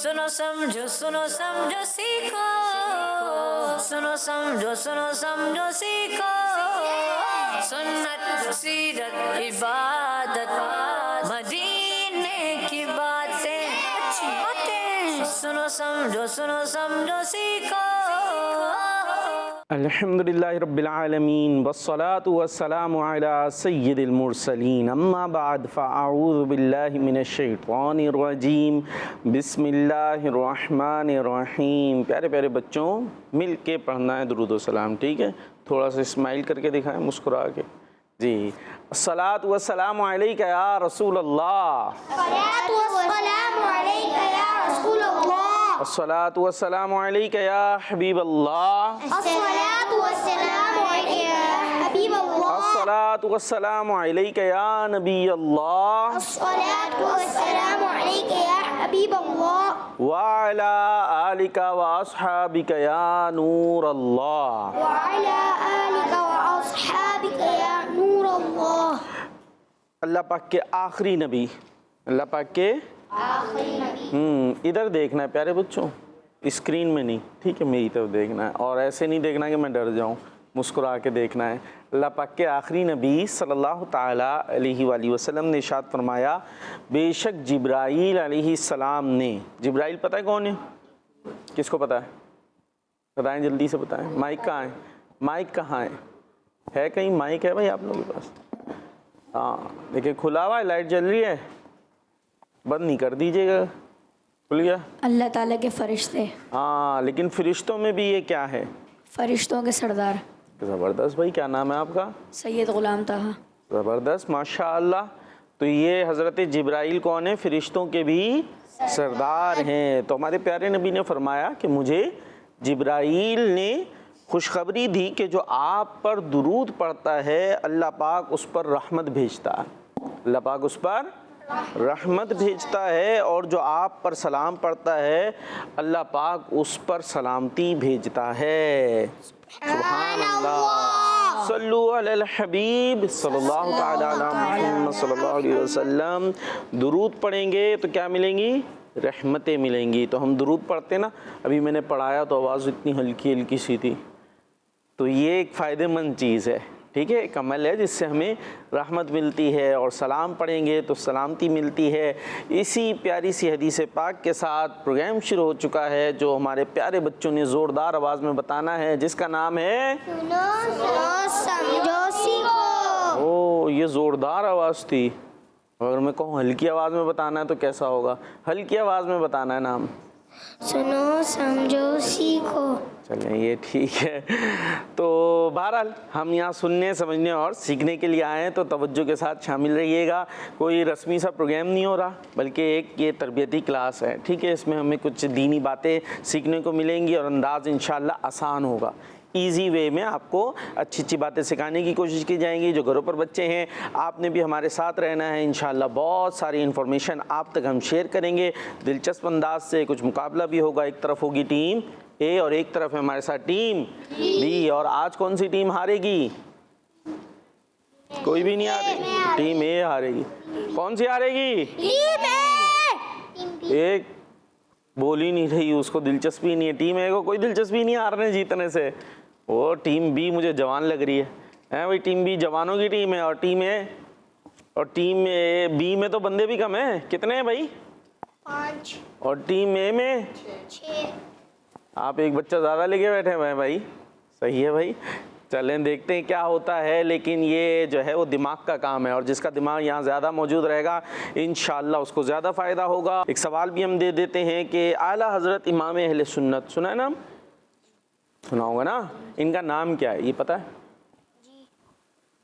सुनो समझो सीखो, सुनो समझो सीखो, सुन्नत सीरत इबादत मदीने की बातें, सुनो समझो सीखो। अल्हम्दुलिल्लाहि रब्बिल आलमीन वस्सलातु वस्सलामु अला सय्यिदिल मुरसलीन अम्मा बाद फ़अऊज़ु बिल्लाहि मिनश शैतानिर रजीम बिस्मिल्लाहिर रहमानिर रहीम। प्यारे प्यारे बच्चों, मिल के पढ़ना है दुरूद व सलाम, ठीक है? थोड़ा सा स्माइल करके दिखाएं, मुस्कुरा के जी। अस्सलातु वस्सलामु अलैका या रसूल अल्लाह, अस्सलातु वस्सलामु अलैका या हबीब अल्लाह, अस्सलातु वस्सलामु अलैका या नबी अल्लाह, व अला आलिका व अस्हाबिका या नूर अल्लाह। अल्लाह पाक के आखिरी नबी, अल्लाह पाक के इधर देखना है प्यारे बच्चों, स्क्रीन में नहीं, ठीक है? मेरी तरफ देखना है और ऐसे नहीं देखना कि मैं डर जाऊं, मुस्कुरा के देखना है। अल्लाह पाक के आखिरी नबी सल्लल्लाहु ताला अलैहि वसल्लम ने इरशाद फरमाया, बेशक जिब्राईल अलैहिस्सलाम ने, जिब्राईल पता है कौन है? किसको पता है? बताएं, जल्दी से बताएं। माइक कहाँ है? माइक कहाँ है कहीं माइक है भाई आप लोगों के पास? हाँ देखिए, खुला हुआ है, लाइट जल रही है, बंद नहीं कर दीजिएगा, खुल गया। अल्लाह ताला के फरिश्ते। हाँ, लेकिन फरिश्तों में भी ये क्या है? फरिश्तों के सरदार। ज़बरदस्त भाई, क्या नाम है आपका? सैयद गुलाम ताहा। ज़बरदस्त, माशाअल्लाह। तो ये हज़रत जिब्राईल कौन है? फरिश्तों के भी सरदार हैं। तो हमारे प्यारे नबी ने फरमाया कि मुझे जिब्राईल ने खुशखबरी दी कि जो आप पर दुरूद पढ़ता है अल्लाह पाक उस पर रहमत भेजता है, अल्लाह पाक उस पर रहमत भेजता है, और जो आप पर सलाम पढ़ता है अल्लाह पाक उस पर सलामती भेजता है। सुभान अल्लाह, सल्लु अलल हबीब सल्लल्लाहु तआला अला मुहम्मद सल्लल्लाहु अलैहि वसल्लम। दुरूद पढ़ेंगे तो क्या मिलेंगी? रहमतें मिलेंगी। तो हम दुरूद पढ़ते ना, अभी मैंने पढ़ाया तो आवाज़ इतनी हल्की हल्की सी थी, तो ये एक फ़ायदेमंद चीज़ है, ठीक है? एक अमल है जिससे हमें रहमत मिलती है, और सलाम पढ़ेंगे तो सलामती मिलती है। इसी प्यारी सी हदीस पाक के साथ प्रोग्राम शुरू हो चुका है, जो हमारे प्यारे बच्चों ने ज़ोरदार आवाज़ में बताना है, जिसका नाम है सुनो समझो सीखो। ओ, ये ज़ोरदार आवाज़ थी। अगर मैं कहूँ हल्की आवाज़ में बताना है तो कैसा होगा? हल्की आवाज़ में बताना है नाम, सुनो समझो सीखो। चलें, ये ठीक है। तो बहरहाल हम यहाँ सुनने, समझने और सीखने के लिए आए हैं, तो तवज्जो के साथ शामिल रहिएगा। कोई रस्मी सा प्रोग्राम नहीं हो रहा, बल्कि एक ये तरबियती क्लास है, ठीक है? इसमें हमें कुछ दीनी बातें सीखने को मिलेंगी और अंदाज़ इंशाअल्लाह आसान होगा। ईजी वे में आपको अच्छी अच्छी बातें सिखाने की कोशिश की जाएंगी। जो घरों पर बच्चे हैं, आपने भी हमारे साथ रहना है इंशाअल्लाह। बहुत सारी इन्फॉर्मेशन आप तक हम शेयर करेंगे दिलचस्प अंदाज से। कुछ मुकाबला भी होगा, एक तरफ होगी टीम ए और एक तरफ है हमारे साथ टीम बी। और आज कौन सी टीम हारेगी? कोई भी नहीं हारेगी, टीम ए हारेगी। कौन सी हारेगी? टीम ए। एक बोल ही नहीं रही, उसको दिलचस्पी नहीं है। टीम ए को कोई दिलचस्पी नहीं हारने जीतने से। वो टीम बी मुझे जवान लग रही है भाई। टीम बी जवानों की टीम है, और टीम ए बी में तो बंदे भी कम है। कितने हैं भाई? 5। और टीम ए में 6। आप एक बच्चा ज़्यादा लेके बैठे हैं भाई। सही है भाई, चलें देखते हैं क्या होता है। लेकिन ये जो है वो दिमाग का काम है, और जिसका दिमाग यहाँ ज़्यादा मौजूद रहेगा इंशाअल्लाह उसको ज़्यादा फ़ायदा होगा। एक सवाल भी हम दे देते हैं कि आला हज़रत इमाम अहले सुन्नत, सुना है नाम? सुना होगा ना। इनका नाम क्या है ये पता है?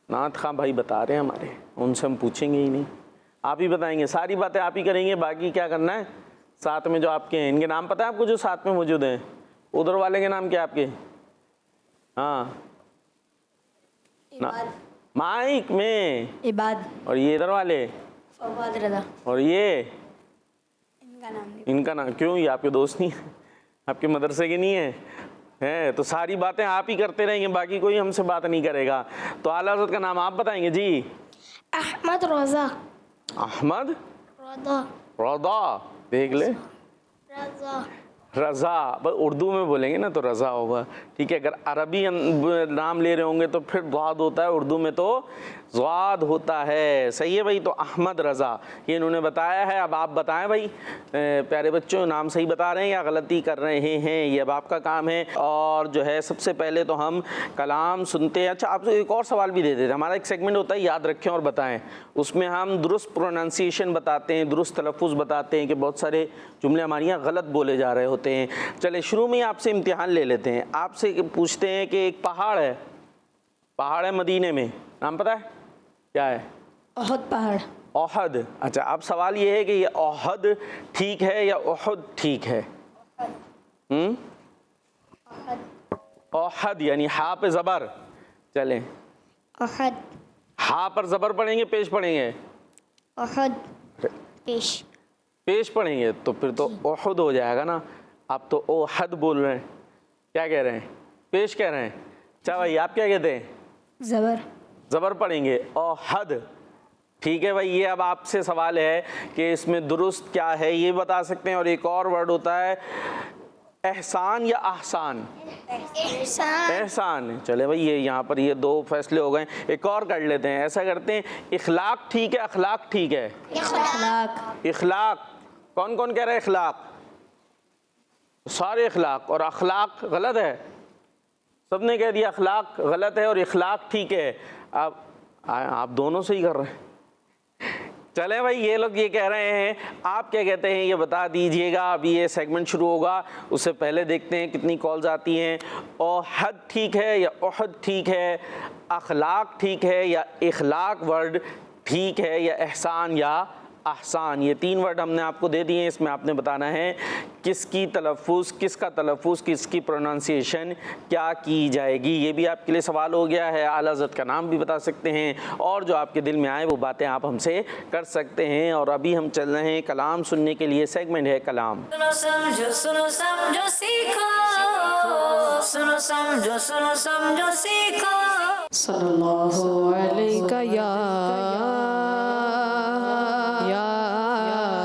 नाथ खां भाई बता रहे हैं हमारे, उनसे हम पूछेंगे ही नहीं, आप ही बताएंगे। सारी बातें आप ही करेंगे, बाकी क्या करना है साथ में जो आपके हैं। इनके नाम पता है आपको जो साथ में मौजूद हैं? उधर वाले के नाम क्या आपके? हाँ ना, माइक में इबाद। और ये इधर वाले फवाद रज़ा। और ये इनका नाम क्यों? ये आपके दोस्त नहीं है? आपके मदरसे के नहीं है? तो सारी बातें आप ही करते रहेंगे, बाकी कोई हमसे बात नहीं करेगा। तो आला हज़रत का नाम आप बताएंगे जी। अहमद रज़ा। अहमद रज़ा। रज़ा देख ले, रज़ा, बस उर्दू में बोलेंगे ना तो रज़ा होगा, ठीक है। अगर अरबी नाम ले रहे होंगे तो फिर ज़ाद होता है, उर्दू में तो ज़ाद होता है। सही है भाई। तो अहमद रज़ा ये इन्होंने बताया है। अब आप बताएं भाई प्यारे बच्चों, नाम सही बता रहे हैं या गलती कर रहे हैं, ये अब आपका काम है। और जो है सबसे पहले तो हम कलाम सुनते हैं। अच्छा, आपसे एक और सवाल भी दे देते हैं। हमारा एक सेगमेंट होता है याद रखें और बताएं, उसमें हम दुरुस्त प्रोनाउंसिएशन बताते हैं, दुरुस्त तलफ़ुज़ बताते हैं कि बहुत सारे जुमले हमारे यहाँ गलत बोले जा रहे होते हैं। चले शुरू में ही आपसे इम्तिहान ले लेते हैं। आपसे पूछते हैं कि एक पहाड़ है मदीने में, नाम पता है क्या है? ओहद पहाड़। ओहद। अच्छा, अब सवाल ये है कि ये ओहद ठीक है या ओहद ठीक है? ओहद यानी हा पे ज़बर। चलें, ओहद। हा पर ज़बर पढ़ेंगे पेश पढ़ेंगे? ओहद पेश। पेश पढ़ेंगे तो फिर तो ओहद हो जाएगा ना। आप तो ओहद बोल रहे हैं, क्या कह रहे हैं? पेश कह रहे हैं। अच्छा भाई, आप क्या कहते हैं? ज़बर। ज़बर पढ़ेंगे, ओहद। ठीक है भाई। ये अब आपसे सवाल है कि इसमें दुरुस्त क्या है, ये बता सकते हैं। और एक और वर्ड होता है एहसान या ahसान? एहसान। चले भाई, ये यहाँ पर ये दो फैसले हो गए। एक और कर लेते हैं, ऐसा करते हैं, इखलाक ठीक है अखलाक ठीक है? इखलाक। इखलाक। कौन कौन कह रहे हैं इखलाक? सारे इखलाक। और अखलाक गलत है? सबने कह दिया अखलाक गलत है और इखलाक ठीक है। अब आप दोनों से ही कर रहे हैं। चले भाई, ये लोग ये कह रहे हैं, आप क्या कहते हैं ये बता दीजिएगा। अभी ये सेगमेंट शुरू होगा, उससे पहले देखते हैं कितनी कॉल्स आती हैं। ओहद ठीक है या ओहद ठीक है? अखलाक ठीक है या इखलाक वर्ड ठीक है? या एहसान या ahसान? ये तीन वर्ड हमने आपको दे दिए हैं। इसमें आपने बताना है किसकी तलफ़ुज़, किसका तलफ़ुज़, किसकी प्रोनाउंसिएशन क्या की जाएगी। ये भी आपके लिए सवाल हो गया है। आला हज़रत का नाम भी बता सकते हैं और जो आपके दिल में आए वो बातें आप हमसे कर सकते हैं। और अभी हम चल रहे हैं कलाम सुनने के लिए। सेगमेंट है कलाम। सुनो समझो सीखो, सुनो समझो सीखो। सल्लल्लाहु अलैका या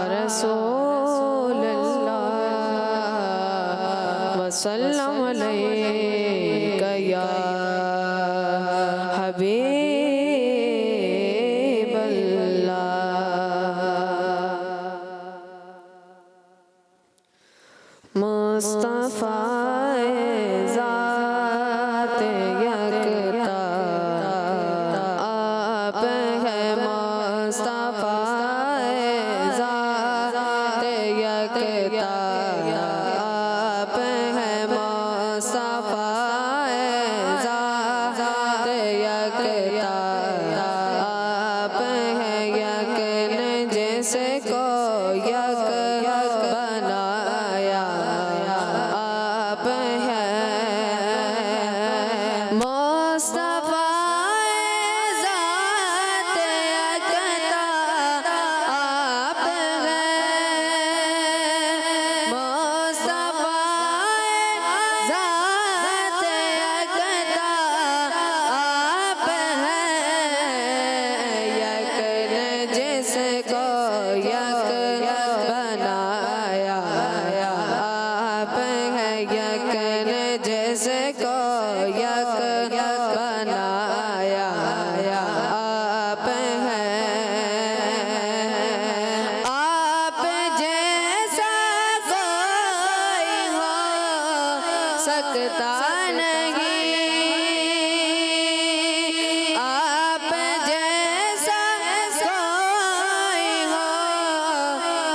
रसूल अल्लाह वसल्लम अलैका या हबीब अल्लाह। मुस्तफ़ा ज़ात यकता आप है, मुस्तफ़ा ज़ात यकता आप है, मुस्तफ़ा ज़ात यकता आप है, यकन जिसको यक बनाया आप है, मुस्तफ़ा ज़ात यकता आप है, मुस्तफ़ा ज़ात यकता आप है, यकन जिसको यक बनाया आप है, यकन जिसको यक बनाया आप है। आप जैसा कोई हो सकता नहीं, आप जैसा कोई हो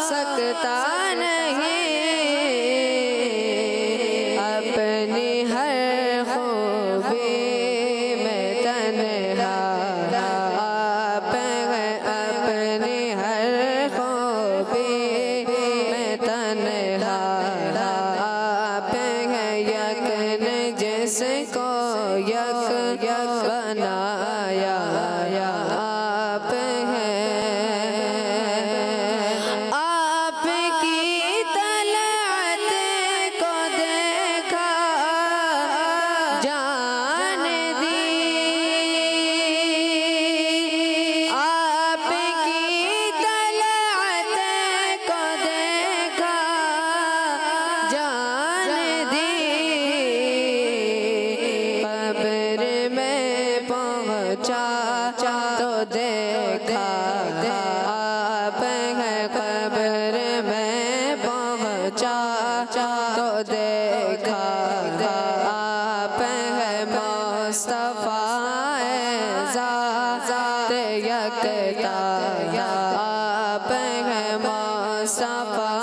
सकता नहीं, अपनी हर खूबी में तन्हा आप हैं, अपनी हर खूबी में तन्हा आप हैं, यकन जिसको यक बनाया आप हैं। आपकी तलअत को देखा जान दी, आपकी तलअत को देखा जान दी, कब्र में पहुँचा तो देखा आप हैं, कब्र में पहुँचा तो देखा आप हैं, मुस्तफा ज़ात यकता आप हैं, मुस्तफा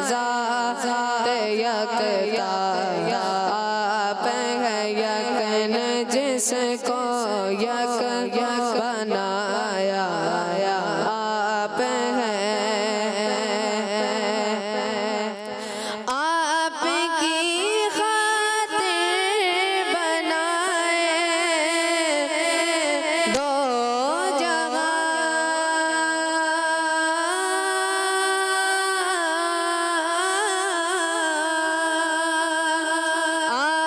ज़ात यकता आप हैं, यकन जिसको यक बनाया आप हैं, आपकी खातिर बनाए दो जहां,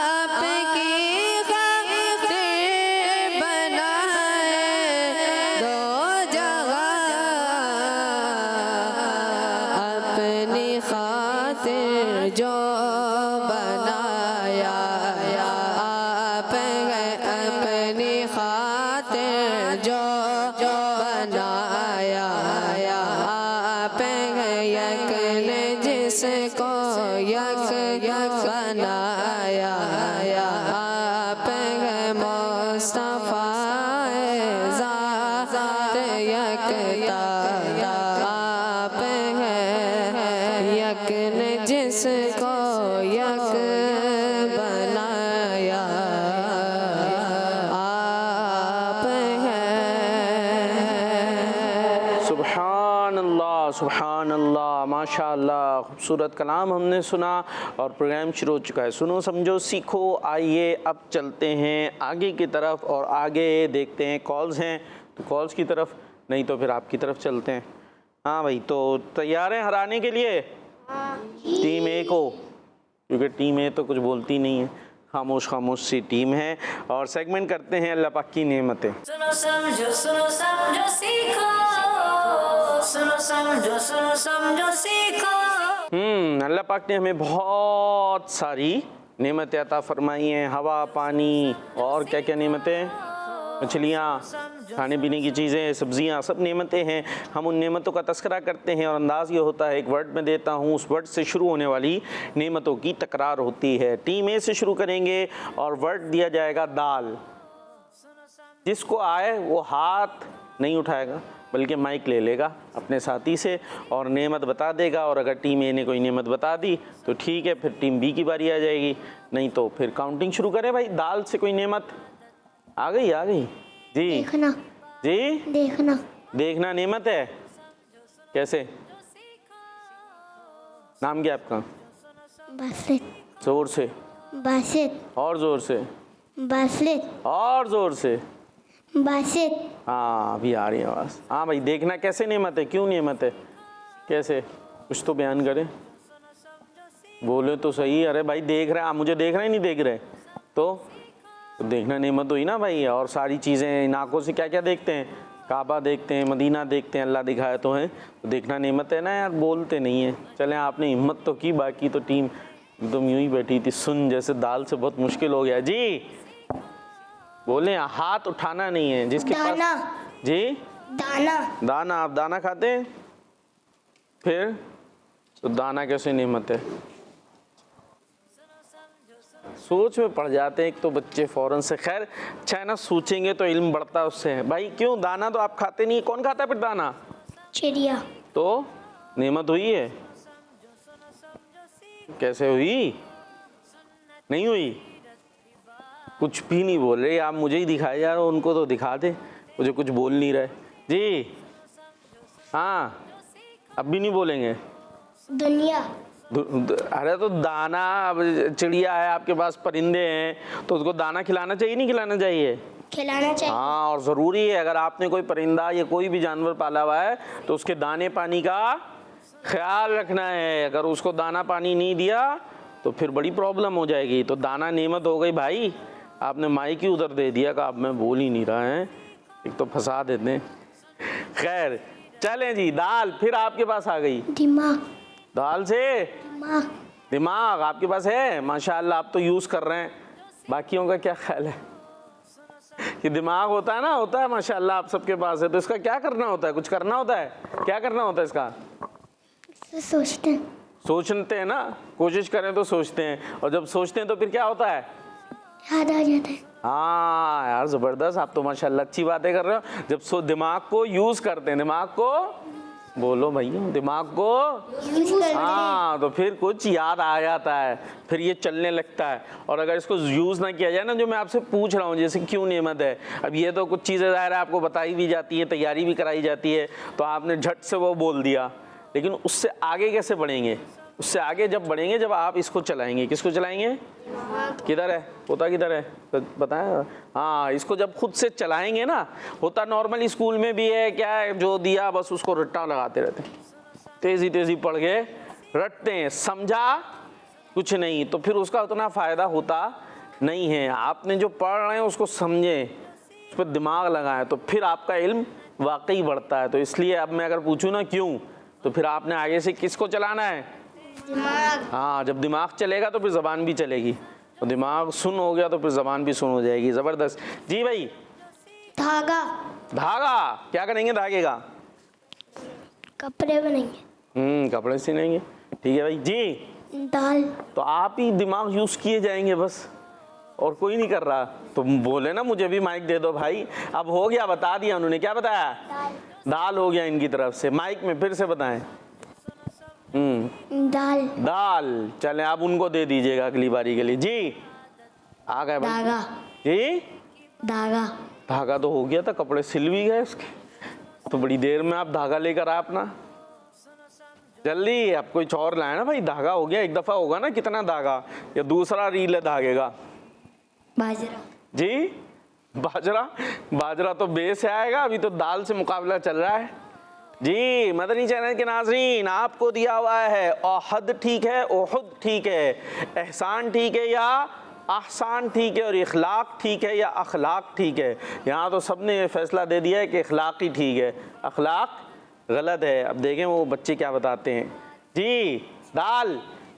आपकी खातिर बनाए दो जहां, अपनी खातिर जो बनाया आप हैं, अपनी खातिर जो बनाया आप हैं, यकन जिसको यक बनाया आप हैं, मुस्तफा ज़ात यकता आप हैं, यकन जिसको यक बनाया आप हैं। सुभान अल्लाह, माशाअल्लाह, खूबसूरत कलाम हमने सुना और प्रोग्राम शुरू हो चुका है। सुनो समझो सीखो। आइए अब चलते हैं आगे की तरफ और आगे देखते हैं कॉल्स हैं तो कॉल्स की तरफ, नहीं तो फिर आपकी तरफ चलते हैं। हाँ भाई, तो तैयार हैं हराने के लिए टीम ए को, क्योंकि टीम ए तो कुछ बोलती नहीं है, खामोश खामोश सी टीम है। और सेगमेंट करते हैं अल्लाह पाक की नेमतें। सुनो समझो सीखो, सुनो समझो सीखो। अल्लाह पाक ने हमें बहुत सारी नेमतें अता फरमाई हैं, हवा, पानी और क्या क्या नेमतें, मछलियाँ, खाने पीने की चीज़ें, सब्जियाँ, सब नेमतें हैं। हम उन नेमतों का तस्करा करते हैं और अंदाज़ ये होता है एक वर्ड में देता हूँ, उस वर्ड से शुरू होने वाली नेमतों की तकरार होती है। टीम ए से शुरू करेंगे और वर्ड दिया जाएगा दाल। जिसको आए वो हाथ नहीं उठाएगा बल्कि माइक ले लेगा अपने साथी से और नेमत बता देगा, और अगर टीम ए ने कोई नेमत बता दी तो ठीक है, फिर टीम बी की बारी आ जाएगी, नहीं तो फिर काउंटिंग शुरू करें। भाई दाल से कोई नेमत आ गई जी, देखना जी देखना नेमत है। कैसे, नाम क्या आपका? बासित जोर से और जोर से और जोर से। बासित हाँ अभी आ रही है आवाज़। हाँ भाई, देखना कैसे नेमत है, क्यों नेमत है, कैसे, कुछ तो बयान करें, बोले तो सही। अरे भाई देख रहे हैं आप, मुझे देख रहे हैं, नहीं देख रहे तो देखना नेमत हुई ना भाई। और सारी चीज़ें इन आँखों से क्या क्या देखते हैं, काबा देखते हैं, मदीना देखते हैं, अल्लाह दिखाया तो है, तो देखना नेमत है ना यार, बोलते नहीं है। चलें आपने हिम्मत तो की, बाकी तो टीम एकदम यूं ही बैठी थी सुन, जैसे दाल से बहुत मुश्किल हो गया। जी बोले, हाथ उठाना नहीं है जिसके दाना पास। जी दाना, आप दाना खाते हैं? फिर तो दाना कैसे नेमत है? सोच में पड़ जाते हैं एक तो बच्चे फौरन से। खैर अच्छा है ना, सोचेंगे तो इल्म बढ़ता है उससे। भाई क्यों, दाना तो आप खाते नहीं, कौन खाता है फिर दाना? चिड़िया। तो नेमत हुई है? कैसे हुई? नहीं हुई? कुछ भी नहीं बोल रहे आप, मुझे ही दिखाए जा रहे हो, उनको तो दिखा दे, मुझे कुछ बोल नहीं रहे। जी हाँ, अब भी नहीं बोलेंगे? दुनिया। अरे तो दाना, अब चिड़िया है आपके पास, परिंदे हैं, तो उसको दाना खिलाना चाहिए नहीं खिलाना चाहिए? खिलाना चाहिए। हाँ, और ज़रूरी है अगर आपने कोई परिंदा या कोई भी जानवर पाला हुआ है तो उसके दाने पानी का ख्याल रखना है। अगर उसको दाना पानी नहीं दिया तो फिर बड़ी प्रॉब्लम हो जाएगी। तो दाना नेमत हो गई भाई, आपने माइक ही उधर दे दिया कि आप में बोल ही नहीं रहा है, एक तो फंसा देते हैं। खैर चलें जी, दाल फिर आपके पास आ गई। दिमाग। दाल से दिमाग आपके पास है माशाल्लाह, आप तो यूज़ कर रहे हैं। बाकियों का क्या ख्याल है कि दिमाग होता है ना, होता है माशाल्लाह, आप सबके पास है, तो इसका क्या करना होता है? कुछ करना होता है? क्या करना होता है इसका? सोचते हैं। सोचते हैं ना, कोशिश करें तो सोचते हैं, और जब सोचते हैं तो फिर क्या होता है? याद आ जाता है। हाँ यार ज़बरदस्त, आप तो माशाल्लाह अच्छी बातें कर रहे हो। जब दिमाग को यूज़ करते हैं, दिमाग को बोलो भैया, दिमाग को यूज करते हैं। हाँ, तो फिर कुछ याद आ जाता है, फिर ये चलने लगता है। और अगर इसको यूज़ ना किया जाए ना, जो मैं आपसे पूछ रहा हूँ, जैसे क्यों नेमत है, अब ये तो कुछ चीज़ें ज़ाहिर है आपको बताई भी जाती है, तैयारी भी कराई जाती है, तो आपने झट से वो बोल दिया, लेकिन उससे आगे कैसे बढ़ेंगे? उससे आगे जब बढ़ेंगे जब आप इसको चलाएंगे। किसको चलाएंगे? किधर है होता, किधर है बताएं? हाँ, इसको जब खुद से चलाएंगे ना, होता नॉर्मल स्कूल में भी है, क्या है, जो दिया बस उसको रट्टा लगाते रहते हैं, तेज़ी तेज़ी पढ़ के रटते हैं, समझा कुछ नहीं, तो फिर उसका उतना फ़ायदा होता नहीं है। आपने जो पढ़ रहे हैं उसको समझें, उस पर दिमाग लगाएं, तो फिर आपका इल्म वाकई बढ़ता है। तो इसलिए अब मैं अगर पूछूँ ना क्यों, तो फिर आपने आगे से किसको चलाना है? दिमाग। हाँ, जब दिमाग चलेगा तो फिर ज़बान भी चलेगी, तो दिमाग सुन हो गया तो फिर ज़बान भी सुन हो जाएगी। ज़बरदस्त जी भाई। धागा। धागा क्या करेंगे धागे का? कपड़े बनेंगे। कपड़े सिलेंगे। ठीक है भाई जी। दाल। तो आप ही दिमाग यूज़ किए जाएंगे बस, और कोई नहीं कर रहा। तो बोले ना मुझे भी माइक दे दो भाई। अब हो गया, बता दिया उन्होंने। क्या बताया? दाल हो गया इनकी तरफ से। माइक में फिर से बताएं। दाल। दाल। चले आप उनको दे दीजिएगा अगली बारी के लिए जी। आ गए भाई धागा। जी। धागा। धागा तो हो गया था, कपड़े सिल भी गए उसके, तो बड़ी देर में आप धागा लेकर आए अपना। जल्दी आप कोई और लाए ना भाई। धागा हो गया, एक दफ़ा होगा ना। कितना धागा? या दूसरा रील है धागे का? बाजरा। जी बाजरा। बाजरा तो बे से आएगा, अभी तो दाल से मुकाबला चल रहा है जी। मदनी चैनल के नाजरीन, आपको दिया हुआ है ओहद ठीक है, ओहद ठीक है, एहसान ठीक है या ahसान ठीक है, और इखलाक ठीक है या अखलाक ठीक है। यहाँ तो सबने ये फैसला दे दिया है कि इखलाक ही ठीक है, अखलाक गलत है। अब देखें वो बच्चे क्या बताते हैं जी। दाल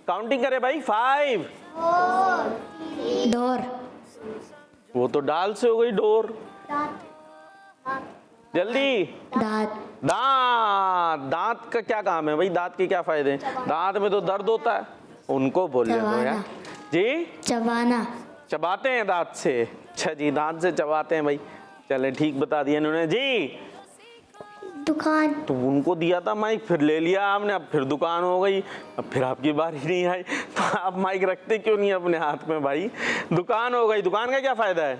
काउंटिंग करें भाई। 5 डोर। वो तो डाल से हो गई डोर। जल्दी। दांत। दांत। दांत का क्या काम है भाई? दांत के क्या फायदे हैं? दांत में तो दर्द होता है, उनको बोल रहे हो यार जी। चबाना। चबाते हैं दांत से? अच्छा जी, दांत से चबाते हैं भाई। चले ठीक बता दिया इन्होंने जी। दुकान। तो उनको दिया था माइक, फिर ले लिया आपने, अब फिर दुकान हो गई, अब फिर आपकी बारी नहीं आई। तो आप माइक रखते क्यों नहीं अपने हाथ में भाई? दुकान हो गई। दुकान का क्या फायदा है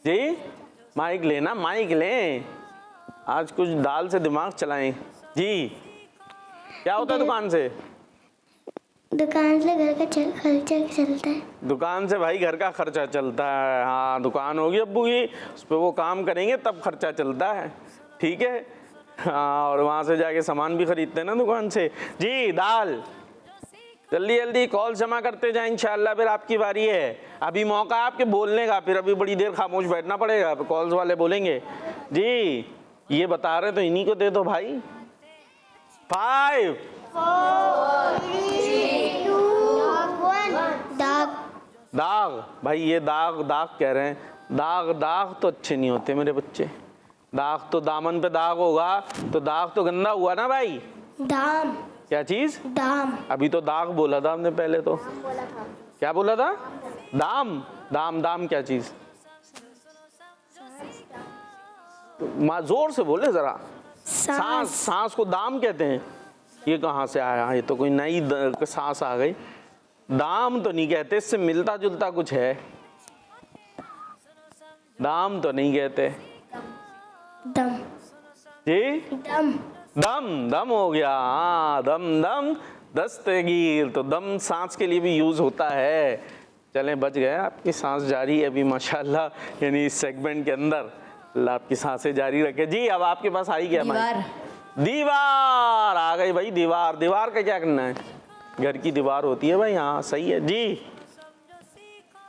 जी? माइक लेना, माइक लें। आज कुछ दाल से दिमाग चलाएं जी। क्या होता है दुकान से? दुकान से घर का खर्चा चलता है। दुकान से भाई घर का खर्चा चलता है। हाँ, दुकान होगी अब्बू की, उस पर वो काम करेंगे तब खर्चा चलता है। ठीक है हाँ, और वहाँ से जाके सामान भी खरीदते हैं ना दुकान से जी। दाल। जल्दी जल्दी कॉल जमा करते जाए, इंशाल्लाह फिर आपकी बारी है। अभी मौका है आपके बोलने का, फिर अभी बड़ी देर खामोश बैठना पड़ेगा, कॉल्स वाले बोलेंगे जी। ये बता रहे तो इन्हीं को दे दो भाई। 5 दाग। दाग भाई, ये दाग दाग कह रहे हैं। दाग दाग तो अच्छे नहीं होते मेरे बच्चे। दाग तो दामन पे दाग होगा तो दाग तो गंदा हुआ ना भाई। दाम। क्या चीज? दाम। अभी तो दाग बोला था हमने पहले तो। क्या बोला था? दाम। दाम दाम क्या चीज? माँ जोर से बोले जरा। सांस। सांस को दाम कहते हैं। ये कहाँ से आया? ये तो कोई नई सांस आ गई। दाम तो नहीं कहते, इससे मिलता जुलता कुछ है। दाम तो नहीं कहते दम। जी। दम। दम। दम हो गया। हाँ, दम दम दस्तगीर। तो दम सांस के लिए भी यूज होता है। चलें, बच गए। आपकी सांस जारी है अभी माशाल्लाह, यानी इस सेगमेंट के अंदर अल्लाह आपकी सांसें जारी रखे जी। अब आपके पास आई क्या? दीवार। दीवार आ गई भाई। दीवार। दीवार का क्या करना है? घर की दीवार होती है भाई। हाँ सही है जी।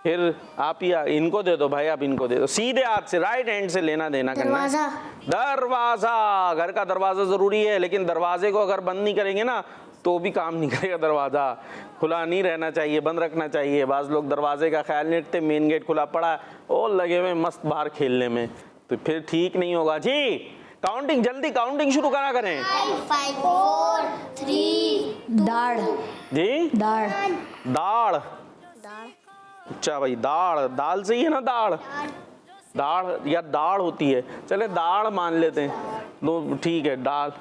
फिर आप ही इनको दे दो भाई, आप इनको दे दो सीधे हाथ से, राइट हैंड से लेना देना करना है। दरवाजा। दरवाजा। घर का दरवाजा जरूरी है, लेकिन दरवाजे को अगर बंद नहीं करेंगे ना तो भी काम नहीं करेगा दरवाज़ा। खुला नहीं रहना चाहिए, बंद रखना चाहिए। बाज़ लोग दरवाजे का ख्याल नहीं रखते, मेन गेट खुला पड़ा है और लगे हुए मस्त बाहर खेलने में, तो फिर ठीक नहीं होगा जी। काउंटिंग, जल्दी काउंटिंग शुरू करा करें। 5 4 3 दाढ़ जी दाढ़ दाढ़, अच्छा भाई दाढ़, दाल सही है ना? दाढ़ दाढ़ या दाढ़ होती है, चले दाढ़ मान लेते हैं, दो ठीक है। दाल,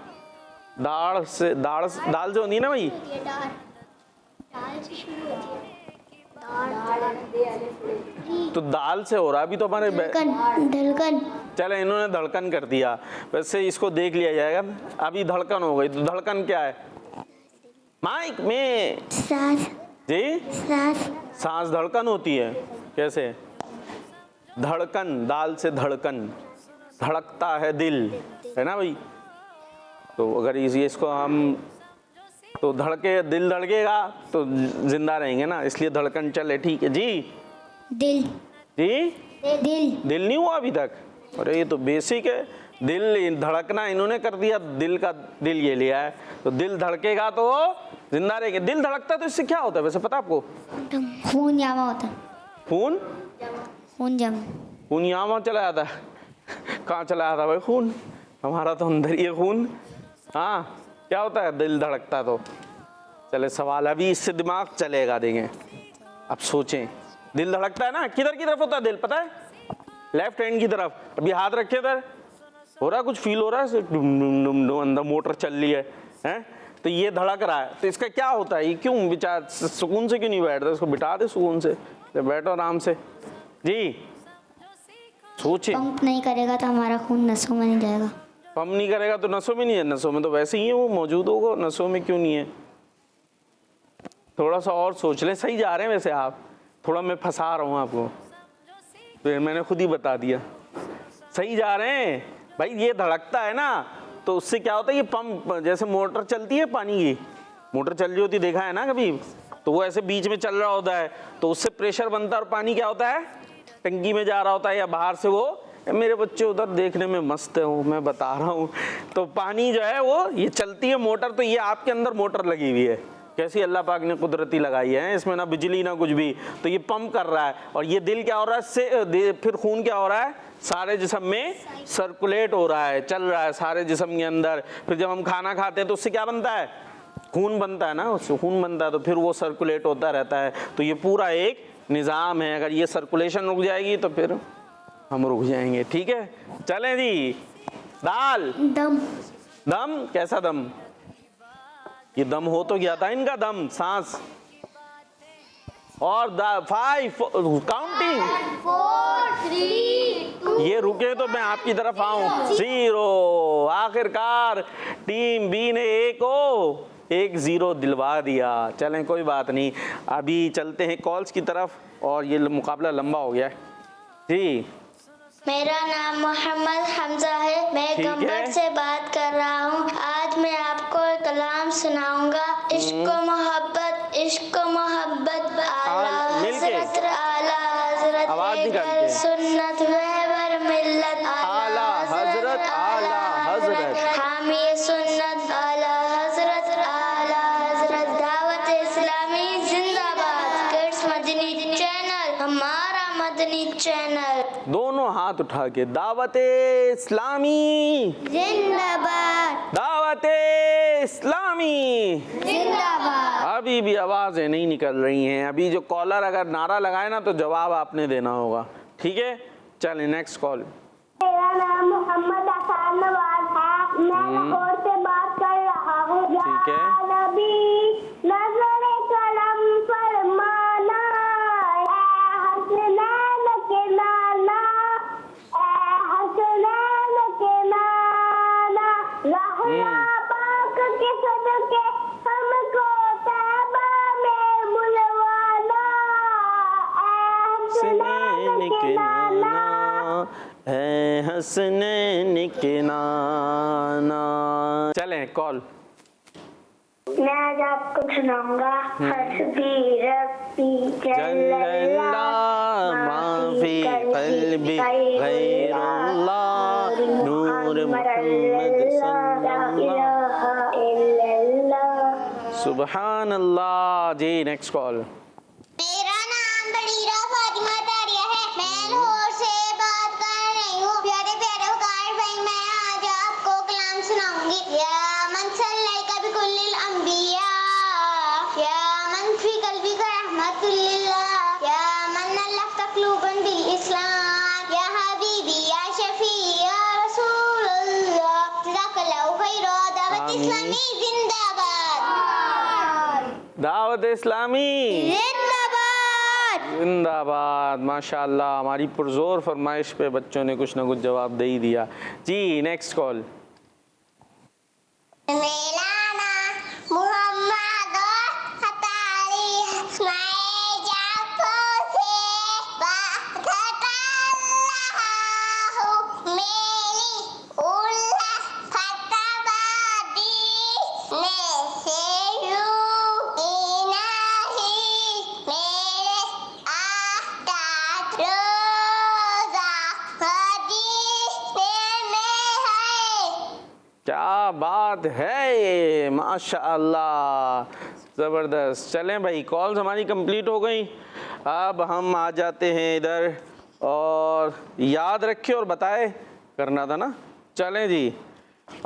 दाढ़ से दाल से होती है ना भाई? दाल से शुरू होती है। तो दाल से हो रहा अभी तो हमारे धड़कन। चले इन्होंने धड़कन कर दिया, वैसे इसको देख लिया जाएगा। अभी धड़कन हो गई, तो धड़कन क्या है? माइक में सांस। जी सांस। सांस धड़कन होती है, कैसे? धड़कन, दाल से धड़कन, धड़कता है दिल, है ना भाई? तो अगर इसको हम तो धड़के, दिल धड़केगा तो जिंदा रहेंगे ना, इसलिए धड़कन चले, ठीक है जी। दिल। जी दिल नहीं हुआ अभी तक? अरे ये तो बेसिक है। दिल धड़कना इन्होंने कर दिया, दिल का दिल ये लिया है, तो दिल धड़केगा तो जिंदा रहेंगे। दिल धड़कता है तो इससे क्या होता है वैसे पता आपको? खून जमा होता है। खून? खून यहाँ चला जाता है? कहाँ चला जाता है भाई खून? हमारा तो अंदर ही है खून। हाँ, क्या होता है दिल धड़कता तो? चले सवाल अभी इससे दिमाग चलेगा, देंगे। अब सोचें, दिल धड़कता है ना, किधर की तरफ होता है दिल पता है? लेफ्ट हैंड की तरफ। अभी हाथ रखे इधर, हो रहा कुछ फील हो रहा है? अंदर मोटर चल रही है, हैं? तो ये धड़क रहा है, तो इसका क्या होता है? ये क्यों बेचारा सुकून से क्यों नहीं बैठता? इसको बिठा दे सुकून से, बैठो आराम से जी। सोचे, पंप नहीं करेगा तो हमारा खून नसों में नहीं जाएगा। पंप नहीं करेगा तो नसों में नहीं है? नसों में तो वैसे ही है, वो मौजूद होगा, नसों में क्यों नहीं है? थोड़ा सा और सोच ले। सही जा रहे हैं वैसे आप, थोड़ा मैं फंसा रहा हूँ आपको, फिर मैंने खुद ही बता दिया। सही जा रहे हैं भाई। ये धड़कता है ना, तो उससे क्या होता है? ये पंप, जैसे मोटर चलती है पानी की, मोटर चल रही होती देखा है ना कभी? तो वो ऐसे बीच में चल रहा होता है, तो उससे प्रेशर बनता है और पानी क्या होता है? टंकी में जा रहा होता है या बाहर से। वो मेरे बच्चे उधर देखने में मस्त है, मैं बता रहा हूँ। तो पानी जो है वो ये चलती है मोटर, तो ये आपके अंदर मोटर लगी हुई है। कैसी अल्लाह पाक ने कुदरती लगाई है, इसमें ना बिजली ना कुछ भी। तो ये पंप कर रहा है, और ये दिल क्या हो रहा है? इससे फिर खून क्या हो रहा है? सारे जिस्म में सर्कुलेट हो रहा है, चल रहा है सारे जिस्म के अंदर। फिर जब हम खाना खाते हैं तो उससे क्या बनता है? खून बनता है ना, उससे खून बनता है, तो फिर वो सर्कुलेट होता रहता है। तो ये पूरा एक निज़ाम है। अगर ये सर्कुलेशन रुक जाएगी तो फिर हम रुक जाएंगे, ठीक है? चलें जी। दाल, दम। दम कैसा दम? ये दम हो तो गया था इनका, दम सांस। और 5 काउंटिंग 4 3 ये रुके तो मैं आपकी तरफ आऊं। 0। आखिरकार टीम बी ने एक 0 दिलवा दिया। चलें कोई बात नहीं, अभी चलते हैं कॉल्स की तरफ, और ये मुकाबला लंबा हो गया है जी। मेरा नाम मोहम्मद हमजा है, मैं ठीक है। गंबर से बात कर रहा हूँ। आज मैं आपको एक कलाम सुनाऊंगा। इश्क मोहब्बत आला हज़रत आवाज निकाल के। सुन्नत रहबर मिल्लत आला हज़रत, आला हज़रत, हामी सुन्नत आला हज़रत दावत इस्लामी जिंदाबाद। किड्स मदनी चैनल हमारा मदनी चैनल। दोनों हाथ उठा के दावत-ए-इस्लामी जिंदाबाद। दावत-ए-इस्लामी जिंदाबाद। अभी भी आवाजें नहीं निकल रही हैं। अभी जो कॉलर अगर नारा लगाए ना तो जवाब आपने देना होगा, ठीक है? चलें नेक्स्ट कॉल। मेरा नाम मोहम्मद आसान नवाज है, मैं लाहौर से बात कर रहा हूँ। ठीक है। या नबी नज़र करम फरमाना, ऐ हसनैन के नाना, ऐ हसनैन के नाना, रहमा पाक के सदके हमको तैबा में बुलवाना, ऐ हसनैन के नाना। है हसनैन के नाना। चलें कॉल। मैं आज आपको सुनाऊंगा। हस्बी रब्बी जल्लल्लाह माफी क़ल्बी गैरुल्लाह नूर मुहम्मद सल्लल्लाह सुबहान अल्लाह जी। Next call. मेरा नाम बड़ीरा फातिमा तारिया है। मैं लाहौर से बात कर रही हूँ। प्यारे प्यारे वकार भाई, मैं आज आपको कलाम सुनाऊंगी। या मन सल्लैका बिकुल्लिल अंबिया, या मन फी कल्बी का रहमतुल्लिल्लाह, या मन अल्लाह तकलूबन बिल इस्लाम, या हबीबी या शफी या रसूलुल्लाह, जज़ाकल्लाहु खैरा। दावत इस्लामी जिंदाबाद। दावत इस्लामी जिंदाबाद। माशाअल्लाह, हमारी पुरजोर फरमाइश पे बच्चों ने कुछ ना कुछ जवाब दे ही दिया जी। Next call. मेरा नाम मोहम्मद हतारी, मैं जाफर से बात कर रहा हूँ। मेरी उल्लाह फतवादी में से क्या बात है, माशाअल्लाह, ज़बरदस्त। चलें भाई, कॉल्स हमारी कंप्लीट हो गई। अब हम आ जाते हैं इधर, और याद रखे और बताए करना था ना। चलें जी,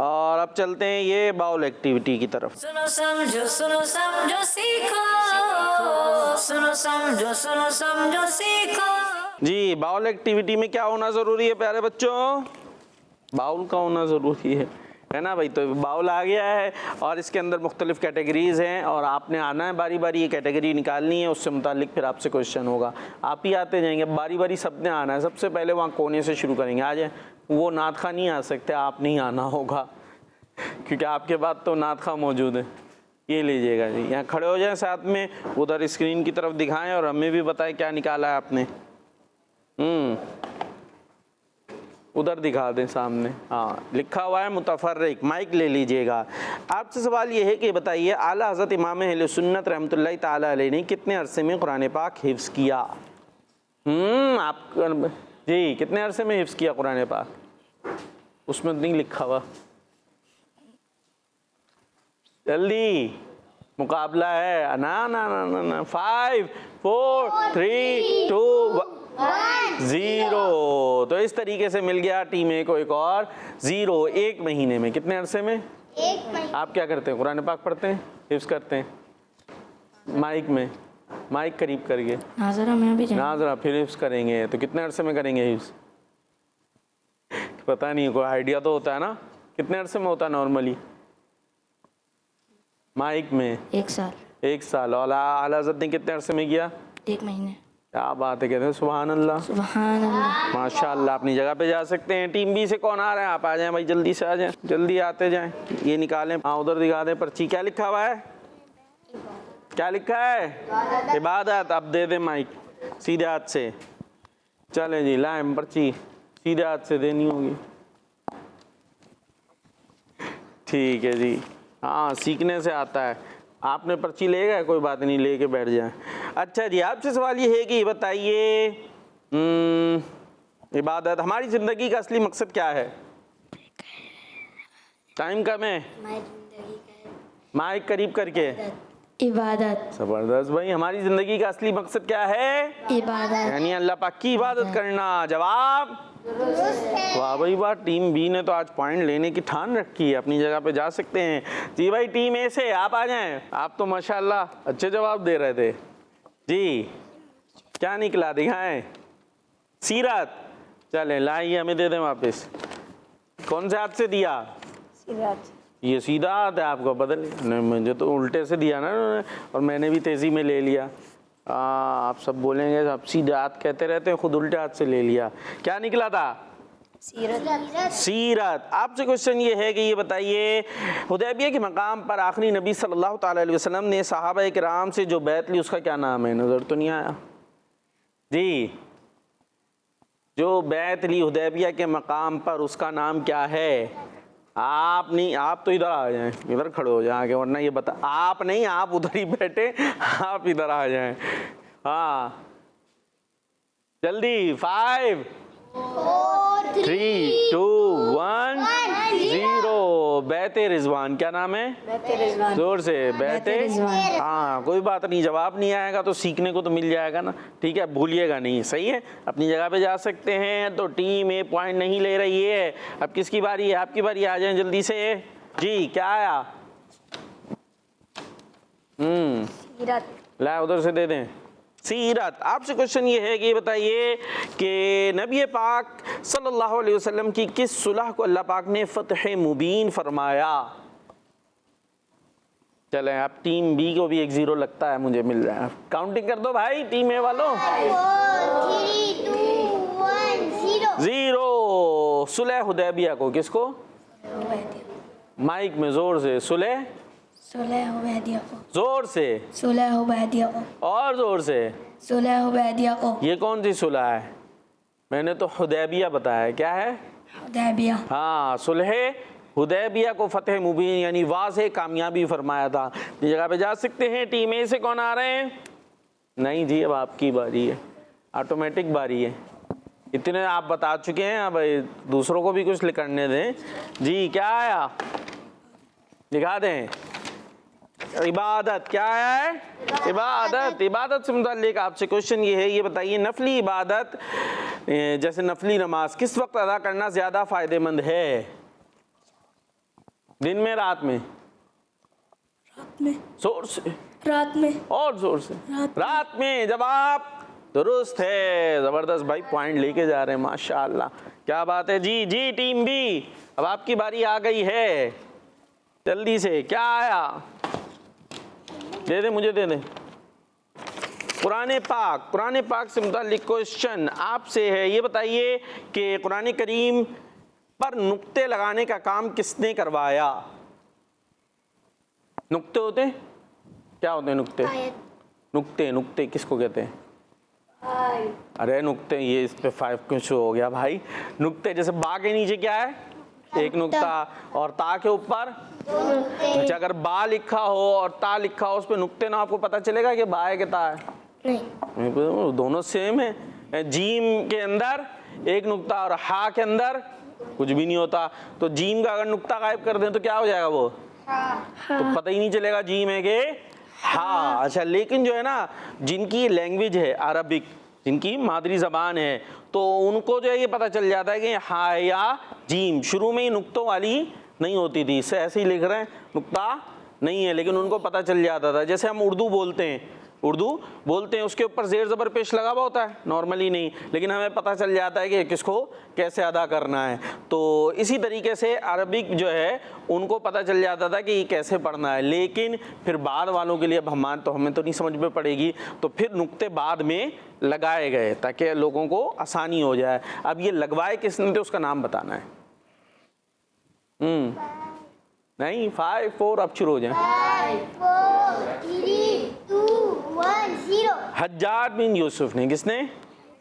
और अब चलते हैं ये बाउल एक्टिविटी की तरफ। सुनो समझो सीखो, सुनो समझो सीखो। जी, बाउल एक्टिविटी में क्या होना ज़रूरी है प्यारे बच्चों? बाउल का होना ज़रूरी है ना भाई। तो बाउल आ गया है और इसके अंदर मुख्तलिफ़ कैटेगरीज़ हैं, और आपने आना है बारी बारी, ये कैटेगरी निकालनी है, उससे मुतालिक फिर आपसे क्वेश्चन होगा। आप ही आते जाएंगे, बारी बारी सबने आना है। सबसे पहले वहाँ कोने से शुरू करेंगे। आ जाए, वो नात खां नहीं आ सकते, आप नहीं आना होगा, क्योंकि आपके बाद तो नात खां मौजूद है। ये लीजिएगा जी, यहाँ खड़े हो जाएं साथ में, उधर स्क्रीन की तरफ दिखाएं और हमें भी बताएं क्या निकाला है आपने। उधर दिखा दें सामने, हाँ लिखा हुआ है मुतफर्रिक। माइक ले लीजिएगा। आपसे सवाल ये है कि बताइए, आला हज़रत इमाम अहले सुन्नत रहमतुल्लाहि ताला अलैहि ने कितने अरसे में कुरान पाक हिफ्ज़ किया? आप जी, कितने अरसे में हिफ्ज़ किया कुरान पाक? उसमें नहीं लिखा हुआ, जल्दी मुकाबला है ना ना ना ना ना। 5 4 3 2 0। तो इस तरीके से मिल गया टीम ए को एक और 0। एक महीने में, कितने अरसे में? एक महीने। आप क्या करते हैं? कुरान पाक पढ़ते हैं, हिफ्ज़ करते हैं? माइक में, माइक करीब करके नाजरा में भी नाजरा, फिर हिफ्ज़ करेंगे। तो कितने अरसे में करेंगे हिफ्ज़? पता नहीं, कोई आइडिया तो होता है ना? कितने अरसे में होता है नॉर्मली माइक में? 1 साल। 1 साल। और आला हज़रत ने कितने अरसे में किया? 1 महीने। क्या बात है, कहते हैं सुभान अल्लाह, सुभान अल्लाह। माशाअल्लाह। अपनी जगह पे जा सकते हैं। टीम बी से कौन आ रहे हैं? आप आ जाएं भाई, जल्दी से आ जाएं, जल्दी आते जाएं। ये निकालें, हाँ उधर दिखा दें पर्ची। क्या लिखा हुआ है? क्या लिखा है? इबादत। अब दे दें माइक सीधे हाथ से। चलें जी, लाएं पर्ची, सीधे हाथ से देनी होगी। ठीक है जी, हाँ सीखने से आता है। आपने पर्ची ले गए, कोई बात नहीं, लेके बैठ जाए। अच्छा जी, आपसे सवाल ये है कि बताइए, इबादत, हमारी ज़िंदगी का असली मकसद क्या है? टाइम कम है, माइक करीब करके। इबादत। ज़बरदस्त भाई। हमारी ज़िंदगी का असली मकसद क्या है? इबादत। यानी अल्लाह पाक की इबादत करना। जवाब वाह भाई वाह, टीम बी ने तो आज पॉइंट लेने की ठान रखी है। अपनी जगह पे जा सकते हैं जी। भाई टीम ए से आप आ जाएं। आप तो माशाल्लाह अच्छे जवाब दे रहे थे जी। क्या निकला दिखाएं? सीरत। चलें लाइए, हमें दे दें वापस। कौन से हाथ से दिया? ये सीधा हाथ है आपको, बदल नहीं, मुझे तो उल्टे से दिया ना, और मैंने भी तेज़ी में ले लिया। आप सब बोलेंगे आप सीधे हाथ कहते रहते हैं, खुद उल्टे हाथ से ले लिया। क्या निकला था? सीरत। सीरत। आपसे क्वेश्चन ये है कि ये बताइए, हुदैबिया के मकाम पर आखिरी नबी सल्लल्लाहु ताला अलैहि वसल्लम ने सहाबा किराम से जो बैत ली, उसका क्या नाम है? नज़र तो नहीं आया जी। जो बैत ली हुदैबिया के मकाम पर, उसका नाम क्या है? आप नहीं, आप तो इधर आ जाएं, इधर खड़े हो जाएं, वरना ये बता, आप नहीं, आप उधर ही बैठे, आप इधर आ जाएं। हाँ जल्दी। 5 4 3 2 1 0। बैते रिजवान, क्या नाम है? जोर से, बैते रिजवान। हाँ, कोई बात नहीं, जवाब नहीं आएगा तो सीखने को तो मिल जाएगा ना, ठीक है, भूलिएगा नहीं, सही है, अपनी जगह पे जा सकते हैं। तो टीम ए पॉइंट नहीं ले रही है। अब किसकी बारी है? आपकी बारी, आ जाए जल्दी से जी। क्या आया? ला उधर से दे दें। सीरत। आपसे क्वेश्चन ये है कि बताइए कि नबी पाक सल्लल्लाहु अलैहि वसल्लम की किस सुलह को अल्लाह पाक ने फतह मुबीन फरमाया? चलें, आप टीम बी को भी 1-0 लगता है, मुझे मिल रहा है। काउंटिंग कर दो भाई टीम ए वालों। 4 3 2 1 0। सुलह हुदैबिया को किसको? माइक में जोर से, सुलह सुलह हुदैबिया को, जोर से, सुलह हुदैबिया को, और जोर से। सुलह हुदैबिया को, ये कौन सी सुलह है? मैंने तो हुदैबिया बताया, क्या है? हुदैबिया। हाँ, सुलह हुदैबिया को फतेह मुबीन यानी वाज़ेह कामयाबी फरमाया था। इस जगह पे जा सकते हैं। टीम ए से कौन आ रहे हैं? नहीं जी, अब आपकी बारी है, ऑटोमेटिक बारी है। इतने आप बता चुके हैं, अब दूसरों को भी कुछ करने दें जी। क्या आया? दिखा दें। इबादत। क्या है? इबादत। इबादत से मुताल्लिक आपसे क्वेश्चन ये है, ये बताइए नफली इबादत जैसे नफली नमाज किस वक्त अदा करना ज़्यादा फ़ायदेमंद है? दिन में, रात में? रात में। जोर से, रात में। और जोर से। रात में। जवाब दुरुस्त है, ज़बरदस्त भाई, पॉइंट लेके जा रहे हैं माशाअल्लाह, क्या बात है जी। जी टीम बी, अब आपकी बारी आ गई है, जल्दी से। क्या आया? दे दे, मुझे दे दे। कुरान पाक से मुताल्लिक क्वेश्चन आपसे है, ये बताइए कि कुरान करीम पर नुक्ते लगाने का काम किसने करवाया? नुक्ते होते हैं, क्या होते हैं नुक्ते? नुक्ते किसको कहते हैं? अरे नुक्ते, ये इस पे 5 क्यों हो गया भाई? नुक्ते जैसे बा के नीचे क्या है? एक नुक्ता, और ता के ऊपर? अच्छा, अगर बा लिखा हो और ता लिखा हो, उस पे नुक्ते ना, आपको पता चलेगा कि बा है कि ता है? नहीं, दोनों सेम है। जीम के अंदर एक नुक्ता और हा के अंदर कुछ भी नहीं होता। तो जीम का अगर नुक्ता गायब कर दें तो क्या हो जाएगा? वो तो पता ही नहीं चलेगा जीम है कि हा। अच्छा, लेकिन जो है ना, जिनकी लैंग्वेज है अरबिक, जिनकी मादरी ज़बान है, तो उनको जो है ये पता चल जाता है कि हा या जीम। शुरू में ही नुक्तों वाली नहीं होती थी, इससे ऐसे ही लिख रहे हैं, नुक्ता नहीं है, लेकिन उनको पता चल जाता था। जैसे हम उर्दू बोलते हैं, उसके ऊपर ज़ेर ज़बर पेश लगा हुआ होता है, नॉर्मली नहीं, लेकिन हमें पता चल जाता है कि किसको कैसे अदा करना है। तो इसी तरीके से अरबिक जो है उनको पता चल जाता था कि ये कैसे पढ़ना है, लेकिन फिर बाद वालों के लिए अब हमें तो नहीं समझ में पड़ेगी, तो फिर नुक्ते बाद में लगाए गए ताकि लोगों को आसानी हो जाए। अब ये लगवाए किसने थे, उसका नाम बताना है। नहीं, 5 4 अब शुरू हो जाए। 5 4 3 2 1 0। हज्जाज बिन यूसुफ ने, किसने?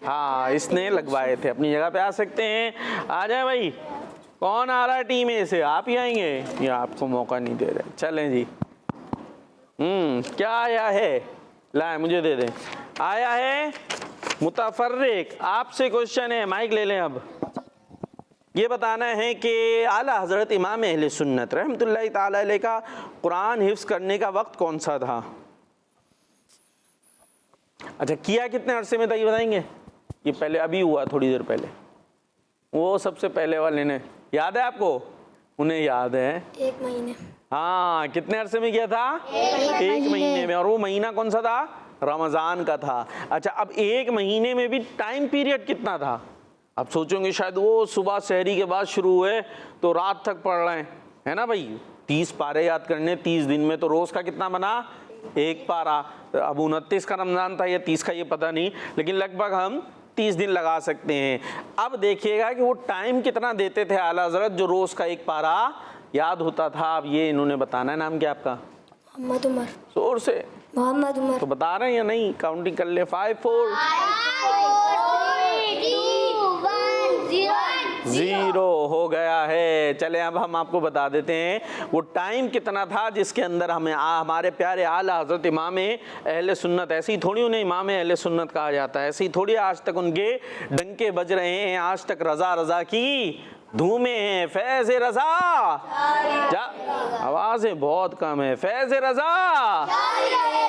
हाँ, इसने लगवाए थे। अपनी जगह पे आ सकते हैं, आ जाए भाई। कौन आ रहा है टीम ए से? आप ही आएंगे या आपको मौका नहीं दे रहे? चलें जी। क्या आया है? लाए, मुझे दे दें। आया है मुतफर्रिक। आपसे क्वेश्चन है, माइक ले लें। अब ये बताना है कि आला हज़रत इमाम अहले सुन्नत रहमतुल्लाहि ताला अलैह का कुरान हिफ्ज़ करने का वक्त कौन सा था? अच्छा, किया कितने अरसे में था ये बताएंगे? ये पहले अभी हुआ, थोड़ी देर पहले। वो सबसे पहले वाले ने, याद है आपको? उन्हें याद है? 1 महीने। हाँ, कितने अरसे में किया था? 1 महीने में। और वो महीना कौन सा था? रमज़ान का था। अच्छा, अब 1 महीने में भी टाइम पीरियड कितना था? अब सोचोगे शायद वो सुबह सहरी के बाद शुरू हुए तो रात तक पढ़ रहे हैं, है ना भाई? 30 पारे याद करने 30 दिन में, तो रोज़ का कितना बना? 1 पारा। अब 29 का रमज़ान था या 30 का, ये पता नहीं, लेकिन लगभग हम 30 दिन लगा सकते हैं। अब देखिएगा कि वो टाइम कितना देते थे आला हज़रत, जो रोज़ का 1 पारा याद होता था। अब ये इन्होंने बताना है। नाम क्या आपका? मोहम्मद उमर। जोर से। मोहम्मद उमर। तो बता रहे हैं या नहीं? काउंटिंग कर ले। 5 4 0 हो गया है। चले, अब हम आपको बता देते हैं वो टाइम कितना था जिसके अंदर हमें हमारे प्यारे आला हज़रत इमाम अहले सुन्नत, ऐसे ही थोड़ी उन्हें इमाम अहले सुन्नत कहा जाता है, ऐसे ही थोड़ी आज तक उनके डंके बज रहे हैं, आज तक रज़ा की धूमे हैं, फैज़ रज़ा जा, आवाज़ें बहुत कम है, फैज़ रज़ा।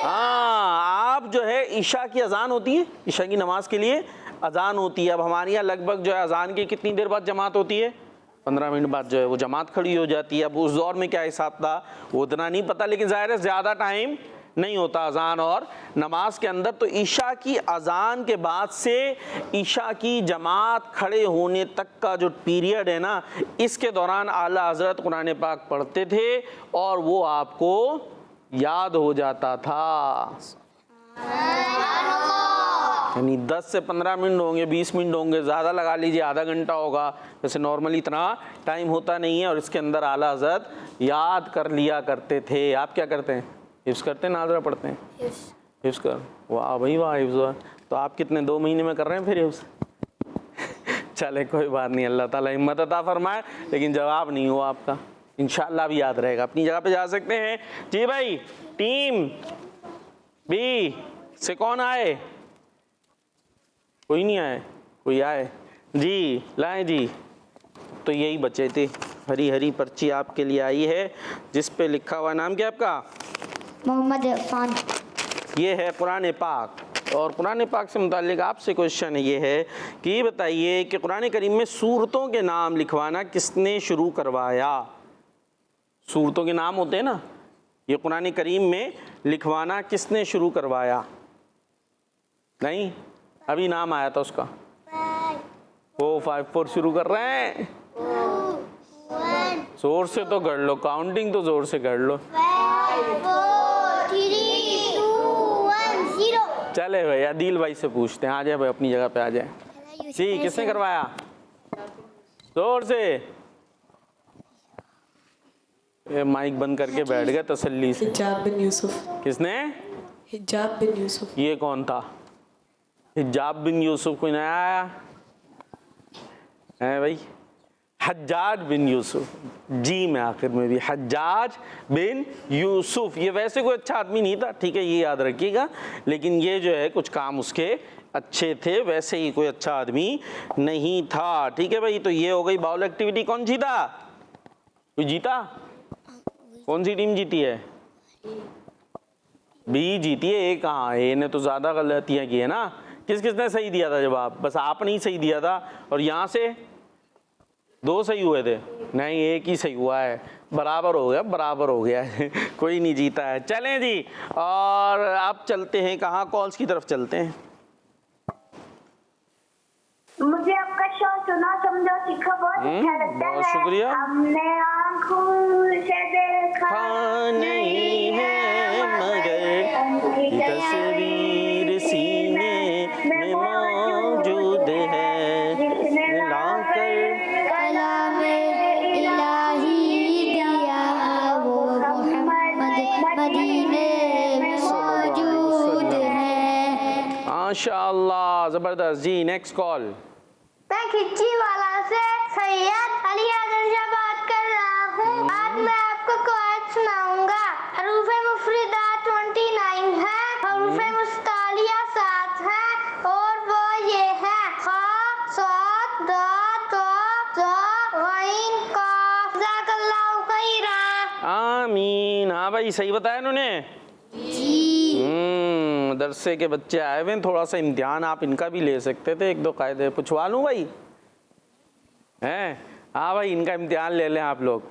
हाँ, आप जो है ईशा की अजान होती है, ईशा की नमाज के लिए अजान होती है। अब हमारे यहाँ लगभग जो है अजान की कितनी देर बाद जमात होती है? 15 मिनट बाद जो है वो जमात खड़ी हो जाती है। अब उस दौर में क्या हिसाब था वो उतना नहीं पता, लेकिन ज़ाहिर है ज़्यादा टाइम नहीं होता अजान और नमाज के अंदर। तो ईशा की अजान के बाद से ईशा की जमात खड़े होने तक का जो पीरियड है ना, इसके दौरान आला हज़रत कुरान पाक पढ़ते थे और वो आपको याद हो जाता था। यानी 10 से 15 मिनट होंगे, 20 मिनट होंगे, ज़्यादा लगा लीजिए आधा घंटा होगा, वैसे नॉर्मली इतना टाइम होता नहीं है। और इसके अंदर आला हज़रत याद कर लिया करते थे। आप क्या करते हैं? हिफ्ज़ करते हैं, नाज़रा पढ़ते हैं? हिफ्ज़ कर, वाह भाई वाह, हिफ्ज़। तो आप कितने 2 महीने में कर रहे हैं फिर हिफ्ज़? चले कोई बात नहीं, अल्लाह ताला हिम्मत अता फरमाए, लेकिन जवाब नहीं हुआ आपका, इंशाअल्लाह भी याद रहेगा। अपनी जगह पे जा सकते हैं। जी भाई, टीम बी से कौन आए? कोई नहीं आए? कोई आए जी, लाएं जी। तो यही बचे थे, हरी हरी पर्ची आपके लिए आई है जिस पे लिखा हुआ, नाम क्या आपका? मोहम्मद इरफान। ये है कुरान पाक, और कुरान पाक से मुताल्लिक आपसे क्वेश्चन ये है कि ये बताइए कि कुरान करीम में सूरतों के नाम लिखवाना किसने शुरू करवाया? सूरतों के नाम होते हैं ना, ये कुरान करीम में लिखवाना किसने शुरू करवाया? नहीं, अभी नाम आया था उसका। 4 5 4 शुरू कर रहे हैं। जोर से तो कर लो, काउंटिंग तो जोर से कर लो। 5 4 3 2 1 0। चले भाई, आदिल भाई से पूछते हैं। आ जाए भाई, अपनी जगह पे आ जाए जी। किसने करवाया? जोर से। ये माइक बंद करके बैठ गए तसल्ली से। हिजाब बिन यूसुफ। किसने? हिजाब बिन यूसुफ। ये कौन था? हिजाब बिन यूसुफ कोई नया आया है भाई? हज्जाज बिन यूसुफ, जी में आखिर में भी, हज्जाज बिन यूसुफ। ये वैसे कोई अच्छा आदमी नहीं था, ठीक है, ये याद रखिएगा, लेकिन ये जो है कुछ काम उसके अच्छे थे, वैसे ही कोई अच्छा आदमी नहीं था। ठीक है भाई, तो ये हो गई बाउल एक्टिविटी। कौन जीता? कोई जीता? कौन सी टीम जीती है? बी जीती है। ए कहाँ? ए ने तो ज़्यादा गलतियाँ की है ना। किस किसने सही दिया था जवाब? बस आपने ही सही दिया था, और यहाँ से 2 सही हुए थे। नहीं, एक ही सही हुआ है। बराबर हो गया, बराबर हो गया है। कोई नहीं जीता है। चलें जी, और अब चलते हैं कहाँ? कॉल्स की तरफ चलते हैं। मुझे आपका शो सुना समझो सीखा बहुत अच्छा लगता है। बहुत शुक्रिया। हमने आँखों से देखा नहीं है मगर ये तस्वीर सीने में मौजूद है, लाकर कलामे इलाही दिया वो मोहम्मद मदीने में मौजूद है। माशाअल्लाह, ज़बरदस्त जी। Next call. मैं खिच्ची वाला से सैयद अली आदम शाह बात कर रहा हूँ। आज मैं आपको कवायद सुनाऊंगा। हरूफ मुफरदात 29 है, हरूफ मुस्तालिया 7 है, और वो ये है खा, साद, दाद, ता, जा, गैन, काफ। जज़ाकल्लाहु खैरा। आमीन। हाँ भाई, सही बताया इन्होंने। मदरसे के बच्चे आए हुए हैं, थोड़ा सा इम्तिहान आप इनका भी ले सकते थे। 1-2 कायदे पूछवा लूँ भाई? हैं? हाँ भाई, इनका इम्तिहान ले लें आप लोग।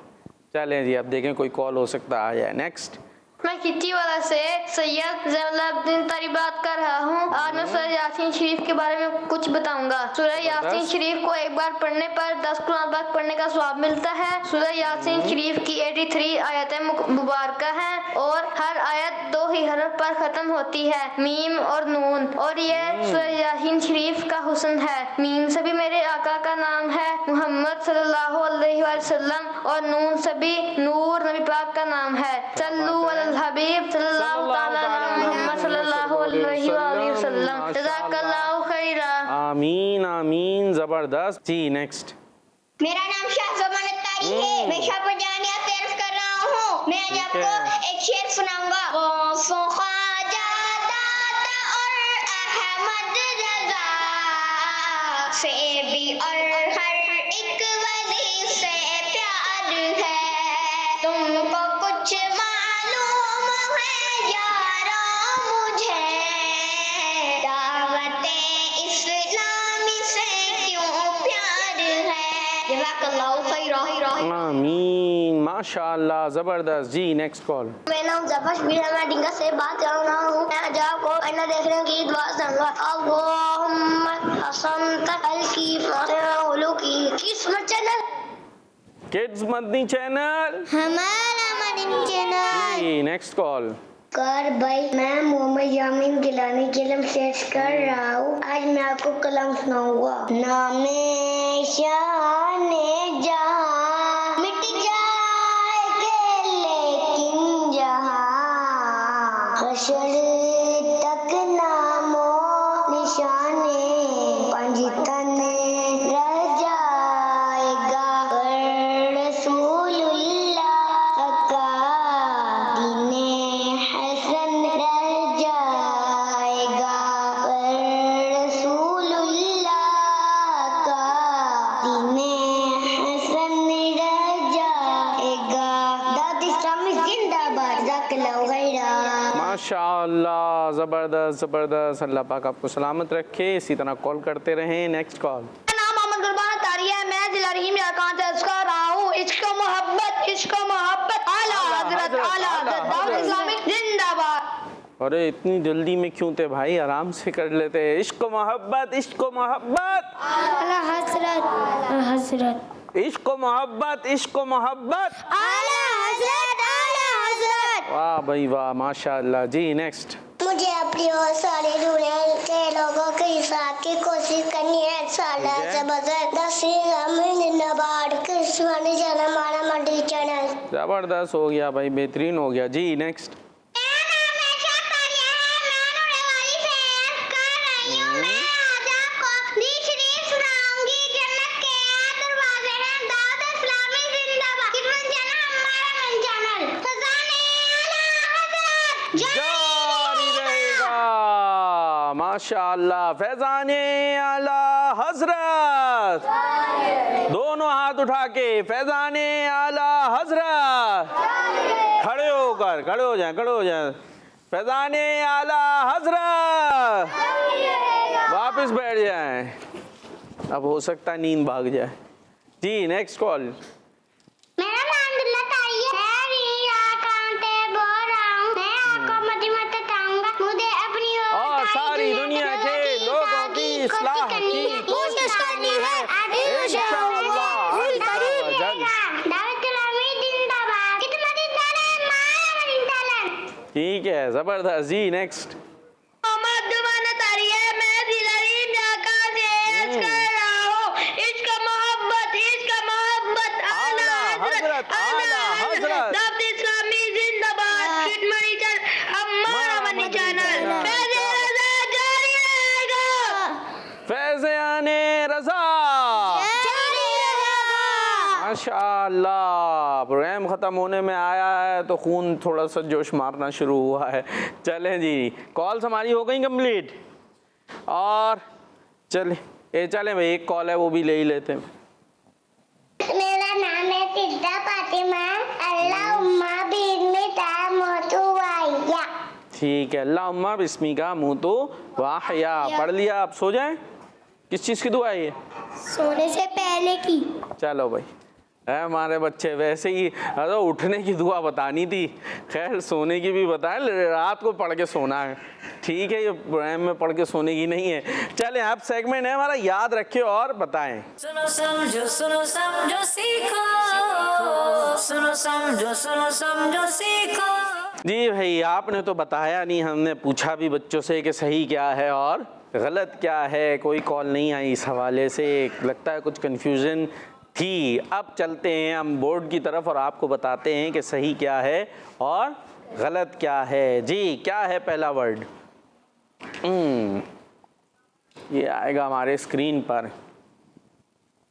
चलें जी, अब देखें कोई कॉल हो सकता आ जाए। नेक्स्ट। मैं खिच्ची वाला से सैयद ज़ैनुलब्दीन तारी बात कर रहा हूँ। आज मैं सूरह यासीन शरीफ के बारे में कुछ बताऊंगा। सूरह यासीन शरीफ को एक बार पढ़ने पर 10 कुरान पाक पढ़ने का सवाब मिलता है। सूरह यासीन शरीफ की 83 आयतें मुबारक हैं, और हर आयत 2 ही हरफ पर खत्म होती है, मीम और नून। और ये सूरह यासीन शरीफ का हुस्न है। मीम सभी मेरे आका का नाम है मोहम्मद सल्लल्लाहु अलैहि वसल्लम, और नून सभी नूर नबी पाक का नाम है। सल्लल्लाहु अलैहि हबीब सल्लल्लाहु ताला अलैहि मुहम्मद सल्लल्लाहु अलैहि वसल्लम। जज़ाकल्लाहु खैरा। आमीन आमीन, ज़बरदस्त जी। नेक्स्ट। मेरा नाम शाहज़मान अत्तारी है, मैं शाहपुर जानिया से अर्ज़ कर रहा हूँ। मैं आज आपको एक शेर सुनाऊंगा। गौसो ख्वाजा दाता और अहमद रज़ा से भी और हर एक वली जज़ाकल्लाहु खैरा। आमीन, माशाअल्लाह, ज़बरदस्त। जी नेक्स्ट कॉल। मेरा नाम जफर शबीर है, मैं डिंगा से बात कर रहा हूँ। मैं आज आपको आईना देखने की दुआ दूंगा। अल्लाहुम्मा हसनतल की किस्मत चैनल, किड्स मदनी चैनल। हमारा मदनी चैनल। जी नेक्स्ट कॉल। कर भाई, मैं मोहम्मद यामीन गिलानी कलम शेष कर रहा हूँ। आज मैं आपको कलम सुनाऊंगा। नामे शाने जहां मिट जाएंगे लेकिन जहां हशर तक नामो निशाने पंजतन रह जाएगा। पर रसूलुल्लाह का दीने हसन रह जाएगा। पर रसूलुल्लाह का दीने हसन रह जाएगा। दाद इस्लामी जिंदाबाद। जज़ाकल्लाहु खैरा। माशाअल्लाह, ज़बरदस्त ज़बरदस्त। अल्लाह पाक आपको सलामत रखे, इसी तरह कॉल करते रहें। Next call. मेरा नाम मोहम्मद गुरबान तारिया है, मैं जिला रहीम याकान से अर्ज़ कर रहा हूँ। इश्क मोहब्बत आला हज़रत दावत इस्लामी जिंदाबाद। अरे इतनी जल्दी में क्यों थे भाई, आराम से कर लेते हैं। इश्क मोहब्बत, इश्क मोहब्बत, आला हजरत हजरत इश्क मोहब्बत, इश्क मोहब्बत। आला हजरत आला हजरत। वाह भाई वाह, माशाअल्लाह। जी नेक्स्ट। मुझे अपनी और सारे दुनिया के लोगों के साथ की कोशिश करनी है। साला से बजर जिंदाबाद। किस्मत चैनल, हमारा मंडी चैनल। ज़बरदस्त हो गया भाई, बेहतरीन हो गया। जी नेक्स्ट। मेरा नाम ऐशा तारिया है, मैं रोने वाली से अर्ज़ कर रही हूँ। मैं आज आपको दी शरीफ सुनाऊंगी। जन्नत के 8 दरवाजे हैं। दाऊद इस्लामी जिंदाबाद। किस्मत चैनल, हमारा मन चैनल। खजाने आला हज़रत जारी रहेगा, माशाअल्लाह। फैजाने आला हजरत, दोनों हाथ उठा के फैजाने आला हजरत। खड़े हो जाए। फैजाने आला हजरत। वापस बैठ जाए, अब हो सकता है नींद भाग जाए। जी नेक्स्ट कॉल। मेरा नाम दुल्ला तारिया है, मैं याकान से बोल रहा हूँ। मैं आपको मदीमत बताऊंगा। मुझे अपनी और सारी दुनिया के लोगों की इस्लाह की कोशिश करनी है इंशाअल्लाह। दावत इस्लामी जिंदाबाद। किस्मत चैनल, हमारा मन चैनल। ठीक है, जबरदस्त। जी नेक्स्ट। मोहम्मद गुरबान तारिया है, मैं जिला रहीम याकान से अर्ज़ कर रहा हूँ। इश्क मोहब्बत आला हज़रत दावत इस्लामी जिंदाबाद। खिदमत चैनल, हमारा मन चैनल। जारी रहेगा। फैज़ाने रज़ा। माशाअल्लाह, प्रोग्राम ख़त्म होने में आया है तो खून थोड़ा सा जोश मारना शुरू हुआ है। चलें जी, कॉल्स हमारी हो गई कंप्लीट। और चलें भाई, एक कॉल है वो भी ले ही लेते हैं। मेरा नाम है सिद्धा फातिमा। अल्लाह उम्मा बिस्मी का मोतू वाहिया। ठीक है, अल्लाहुम्मा बिस्मी का मुतु वाहया। पढ़ लिया, आप सो जाएं। किस चीज़ की दुआ है ये? सोने से पहले की। चलो भाई, है हमारे बच्चे वैसे ही। अरे उठने की दुआ बतानी थी, खैर सोने की भी बताएं। रात को पढ़ के सोना है, ठीक है। ये प्रोग्राम में पढ़ के सोने की नहीं है। चलें, अब सेगमेंट है हमारा, याद रखें और बताएं। सुनो समझो सीखो। सुनो समझो सीखो। जी भाई, आपने तो बताया नहीं, हमने पूछा भी बच्चों से कि सही क्या है और गलत क्या है। कोई कॉल नहीं आई इस हवाले से, लगता है कुछ कन्फ्यूज़न थी। अब चलते हैं हम बोर्ड की तरफ और आपको बताते हैं कि सही क्या है और गलत क्या है। जी, क्या है पहला वर्ड? ये आएगा हमारे स्क्रीन पर।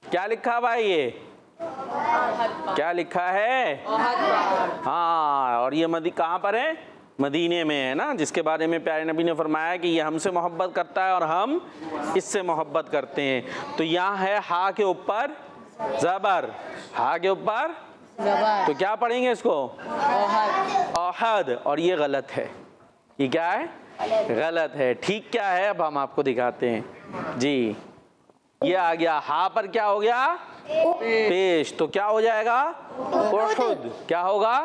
क्या लिखा भाई, ये क्या लिखा है? हाँ, और ये कहाँ पर है? मदीने में है ना, जिसके बारे में प्यारे नबी ने फरमाया कि ये हमसे मोहब्बत करता है और हम इससे मोहब्बत करते हैं। तो यहाँ है हा के ऊपर ज़बर, हा के ऊपर तो क्या पढ़ेंगे इसको? औहद। और ये गलत है। ये क्या है? गलत है। ठीक क्या है अब हम आपको दिखाते हैं। जी, ये आ गया, हा पर क्या हो गया? पेश, तो क्या हो जाएगा? उहुद। क्या होगा?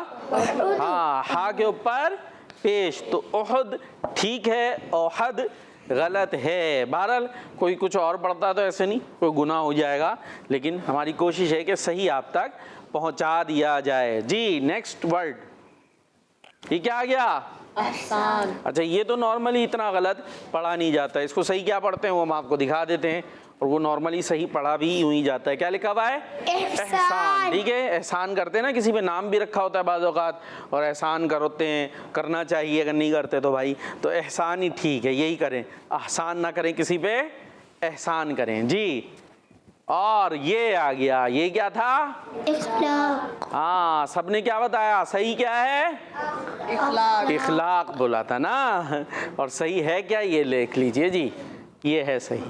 हाँ, हा के ऊपर पेश, तो उहुद ठीक है, ओहद गलत है। बहरहाल कोई कुछ और पढ़ता तो ऐसे नहीं कोई गुनाह हो जाएगा, लेकिन हमारी कोशिश है कि सही आप तक पहुंचा दिया जाए। जी, नेक्स्ट वर्ड, ये क्या आ गया? एहसान। अच्छा, ये तो नॉर्मली इतना गलत पढ़ा नहीं जाता, इसको सही क्या पढ़ते हैं वो हम आपको दिखा देते हैं, और वो नॉर्मली सही पढ़ा भी यूं ही जाता है। क्या लिखा हुआ है? एहसान। ठीक है, एहसान करते हैं ना, किसी पे नाम भी रखा होता है बाज़ औक़ात, और एहसान करते हैं, करना चाहिए, अगर नहीं करते तो भाई तो एहसान ही ठीक है, यही करें, एहसान ना करें किसी पे, एहसान करें। जी, और ये आ गया, ये क्या था? इखलाक। हाँ, सबने क्या बताया? सही क्या है? इखलाक। इखलाक बोला था ना, और सही है क्या? ये लिख लीजिए जी, ये है सही।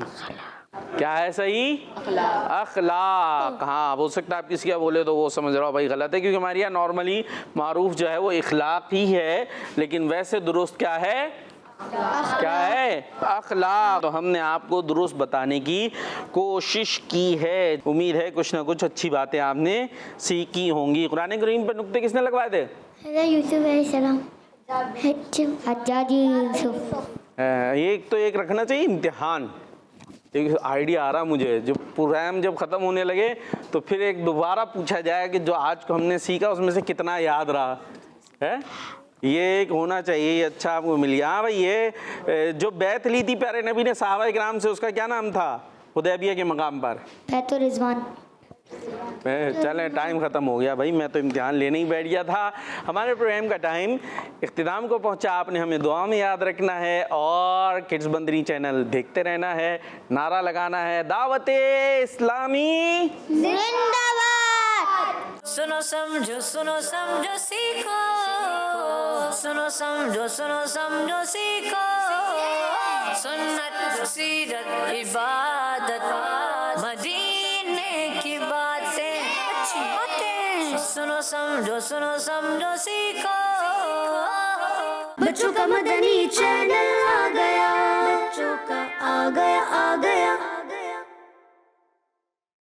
क्या है सही? अखलाक। हाँ, हो सकता है आप किसी का बोले तो वो समझ रहा हो भाई गलत है, क्योंकि हमारे यहाँ नॉर्मली मारूफ जो है वो इखलाक ही है, लेकिन वैसे दुरुस्त क्या है? क्या है? अखलाक। तो हमने आपको दुरुस्त बताने की कोशिश की है। उम्मीद है कुछ ना कुछ अच्छी बातें आपने सीखी होंगी। कुरान करीम पर नुक्ते किसने लगवाए थे? यूसुफ अलैहिस्सलाम। हज्जाजी यूसुफ। एक तो एक रखना चाहिए इम्तिहान। एक आइडिया आ रहा मुझे, जब प्रोग्राम जब ख़त्म होने लगे तो फिर एक दोबारा पूछा जाए कि जो आज को हमने सीखा उसमें से कितना याद रहा है, ये एक होना चाहिए। ये अच्छा आपको मिल गया। हाँ भाई, ये जो बैत ली थी प्यारे नबी ने सहाबा इकराम से, उसका क्या नाम था हुदैबिया के मकाम पर? बैतुर रिजवान। चलें, टाइम ख़त्म हो गया भाई, मैं तो इम्तिहान लेने ही बैठ गया था। हमारे प्रोग्राम का टाइम इख्तिताम को पहुंचा। आपने हमें दुआ में याद रखना है और किड्स बंदरी चैनल देखते रहना है, नारा लगाना है, दावते इस्लामी जिंदाबाद। सुनो समझो सीखो, सुनो समझो सीखो, सुन्नत सीरत इबादत मदीने की बातें, सुनो समझो सीखो। बच्चों का मदनी चैनल आ गया, बच्चों का आ गया